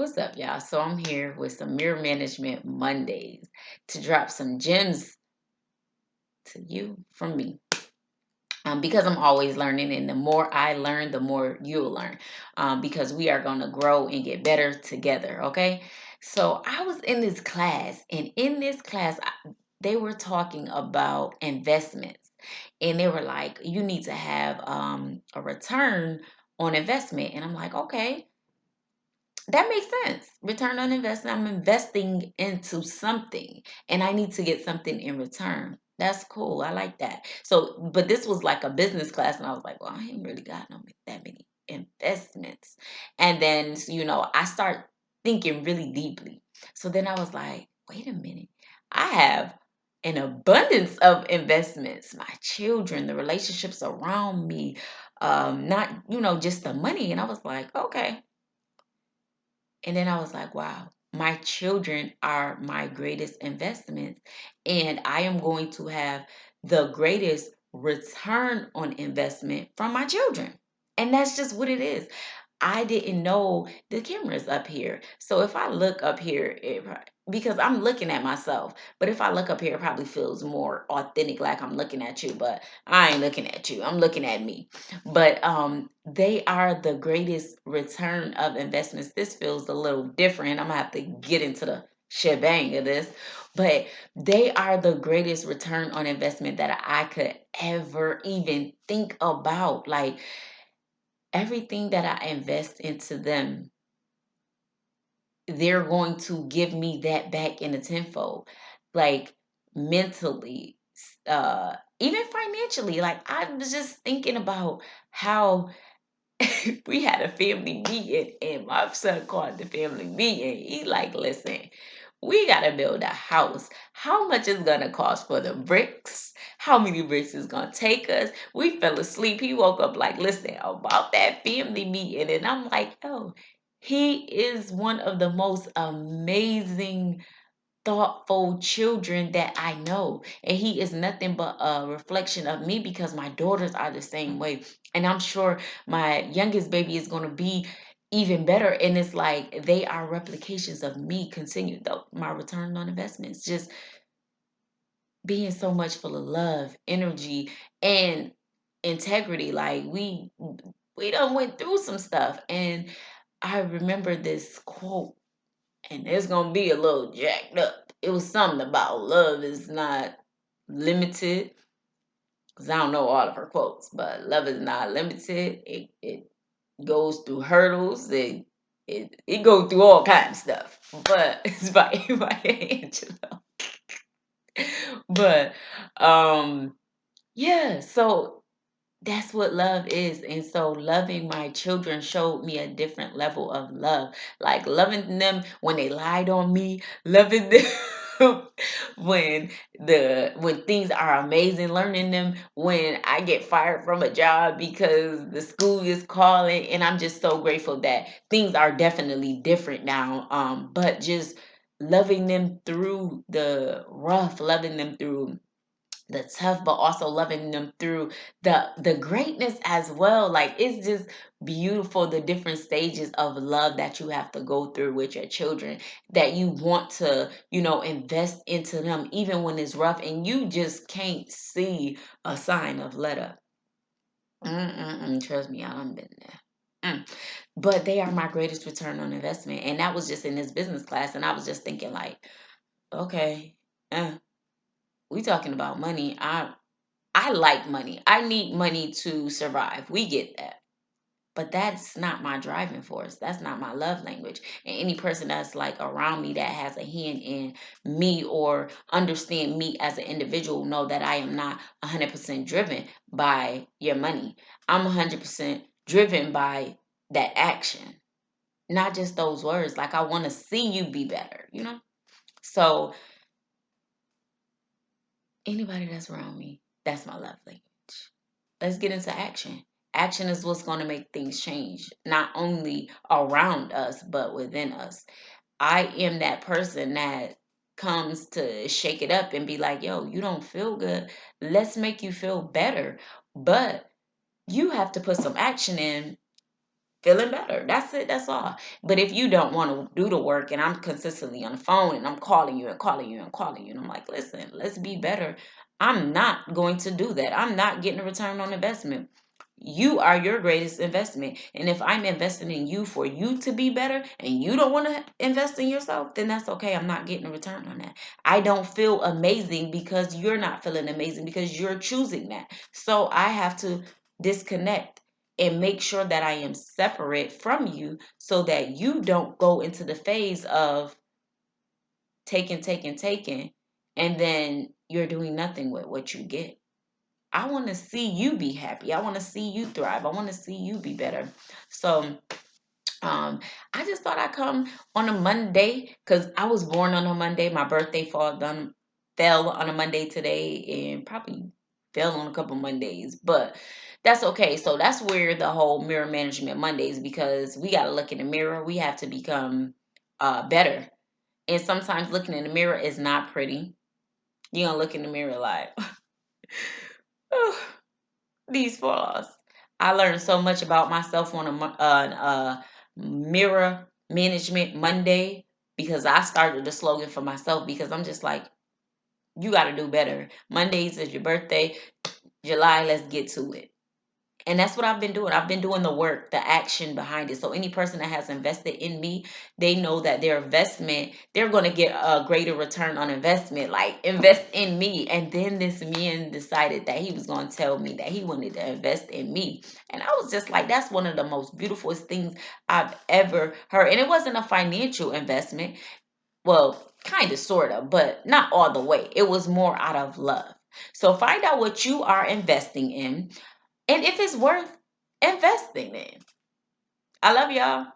What's up, y'all? So I'm here with some Mirror Management Mondays to drop some gems to you from me. Because I'm always learning, and the more I learn, the more you'll learn. Because we are going to grow and get better together, okay? So I was in this class, and in this class, they were talking about investments, and they were like, you need to have a return on investment. And I'm like, okay, that makes sense. Return on investment. I'm investing into something and I need to get something in return. That's cool. I like that. So, but this was like a business class, and I was like, well, I ain't really got no that many investments. And then, I start thinking really deeply. So then I was like, wait a minute. I have an abundance of investments, my children, the relationships around me, not, just the money. And I was like, okay, and then I was like, wow, my children are my greatest investments. And I am going to have the greatest return on investment from my children. And that's just what it is. I didn't know the camera's up here. So if I look up here, because I'm looking at myself, but if I look up here, it probably feels more authentic, like I'm looking at you. But I ain't looking at you. I'm looking at me. But they are the greatest return of investments. This feels a little different. I'm gonna have to get into the shebang of this, but they are the greatest return on investment that I could ever even think about. Like, everything that I invest into them, they're going to give me that back in a tenfold. Like, mentally, even financially. Like, I was just thinking about how we had a family meeting, and my son called the family meeting. He like, listen, we gotta build a house. How much is gonna cost for the bricks? How many bricks is gonna take us? We fell asleep. He woke up like, listen, about that family meeting. And I'm like, oh, he is one of the most amazing, thoughtful children that I know. And he is nothing but a reflection of me, because my daughters are the same way. And I'm sure my youngest baby is going to be even better. And it's like they are replications of me. Continue though my return on investments, just being so much full of love, energy, and integrity. Like, we done went through some stuff. And I remember this quote, and it's gonna be a little jacked up. It was something about love is not limited. Cause I don't know all of her quotes, but love is not limited. It goes through hurdles. It goes through all kinds of stuff. But it's by Angela. But yeah, so that's what love is. And so loving my children showed me a different level of love. Like, loving them when they lied on me, loving them when things are amazing, learning them when I get fired from a job because the school is calling. And I'm just so grateful that things are definitely different now. But just loving them through the rough, loving them through the tough, but also loving them through the greatness as well. Like, it's just beautiful, the different stages of love that you have to go through with your children, that you want to, invest into them even when it's rough and you just can't see a sign of let up. Trust me, I done been there. But they are my greatest return on investment, and that was just in this business class. And I was just thinking like, okay, uh, we talking about money. I like money. I need money to survive. We get that. But that's not my driving force. That's not my love language. And any person that's like around me that has a hand in me or understand me as an individual know that I am not 100% driven by your money. I'm 100% driven by that action, not just those words. Like, I want to see you be better. So anybody that's around me, that's my love language. Let's get into action. Action is what's going to make things change, not only around us, but within us. I am that person that comes to shake it up and be like, yo, you don't feel good. Let's make you feel better. But you have to put some action in feeling better. That's it. That's all. But if you don't want to do the work and I'm consistently on the phone and I'm calling you and calling you and calling you and I'm like, listen, let's be better. I'm not going to do that. I'm not getting a return on investment. You are your greatest investment. And if I'm investing in you for you to be better and you don't want to invest in yourself, then that's okay. I'm not getting a return on that. I don't feel amazing because you're not feeling amazing because you're choosing that. So I have to disconnect and make sure that I am separate from you so that you don't go into the phase of taking, taking, taking, and then you're doing nothing with what you get. I want to see you be happy. I want to see you thrive. I want to see you be better. So, um, I just thought I'd come on a Monday because I was born on a Monday. My birthday fell on a Monday today and probably fell on a couple Mondays, but that's okay. So that's where the whole mirror management Mondays because we got to look in the mirror. We have to become better. And sometimes looking in the mirror is not pretty. You're going to look in the mirror like, these flaws. I learned so much about myself on a mirror management Monday because I started the slogan for myself because I'm just like, you got to do better. Mondays is your birthday. July, let's get to it. And that's what I've been doing. I've been doing the work, the action behind it. So any person that has invested in me, they know that their investment, they're going to get a greater return on investment. Like invest in me. And then this man decided that he was going to tell me that he wanted to invest in me. And I was just like, that's one of the most beautiful things I've ever heard. And it wasn't a financial investment. Well, kind of, sort of, but not all the way. It was more out of love. So find out what you are investing in and if it's worth investing in. I love y'all.